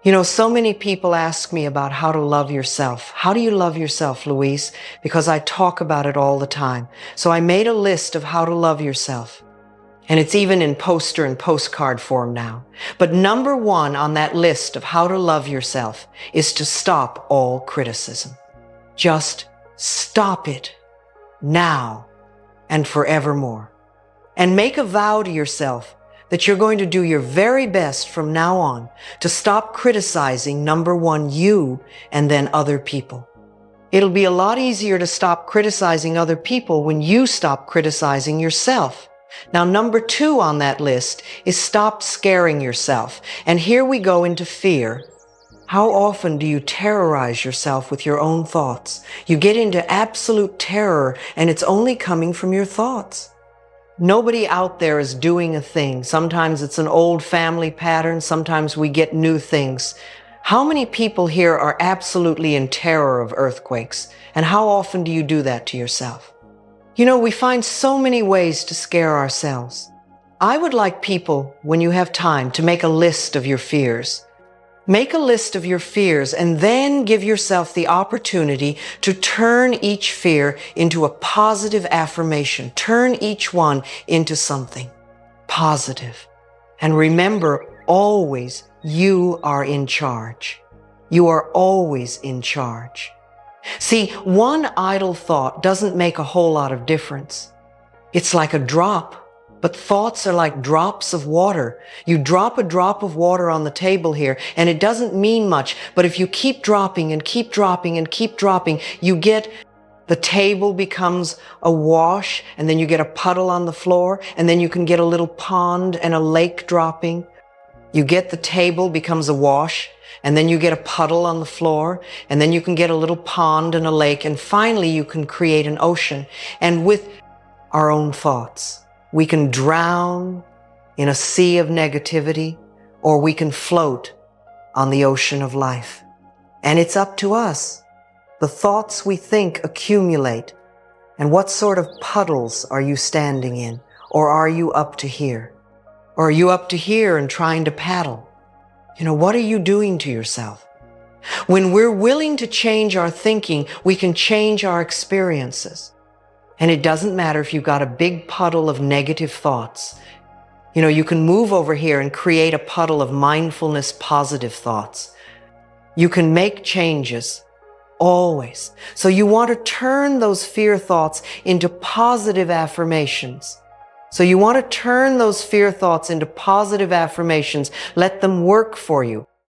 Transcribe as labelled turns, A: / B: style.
A: So many people ask me about how to love yourself. How do you love yourself, Louise? Because I talk about it all the time. So I made a list of how to love yourself. And it's even in poster and postcard form now. But number one on that list of how to love yourself is to stop all criticism. Just stop it now and forevermore. And make a vow to yourself that you're going to do your very best from now on to stop criticizing, number one, you and then other people. It'll be a lot easier to stop criticizing other people when you stop criticizing yourself. Now, number two on that list is stop scaring yourself. And here we go into fear. How often do you terrorize yourself with your own thoughts? You get into absolute terror, and it's only coming from your thoughts. Nobody out there is doing a thing. Sometimes it's an old family pattern. Sometimes we get new things. How many people here are absolutely in terror of earthquakes? And how often do you do that to yourself? We find so many ways to scare ourselves. I would like people, when you have time, to make a list of your fears. Make a list of your fears and then give yourself the opportunity to turn each fear into a positive affirmation. Turn each one into something positive. And remember, always, you are in charge. You are always in charge. See, one idle thought doesn't make a whole lot of difference. It's like a drop. But thoughts are like drops of water. You drop a drop of water on the table here, and it doesn't mean much. But if you keep dropping and keep dropping and keep dropping, the table becomes a wash, and then you get a puddle on the floor, and then you can get a little pond and a lake dropping. You get the table becomes a wash, and then you get a puddle on the floor, and then you can get a little pond and a lake, and finally you can create an ocean. And with our own thoughts, we can drown in a sea of negativity, or we can float on the ocean of life. And it's up to us. The thoughts we think accumulate. And what sort of puddles are you standing in? Or are you up to here? Or are you up to here and trying to paddle? What are you doing to yourself? When we're willing to change our thinking, we can change our experiences. And it doesn't matter if you've got a big puddle of negative thoughts. You can move over here and create a puddle of mindfulness, positive thoughts. You can make changes, always. So you want to turn those fear thoughts into positive affirmations. So you want to turn those fear thoughts into positive affirmations. Let them work for you.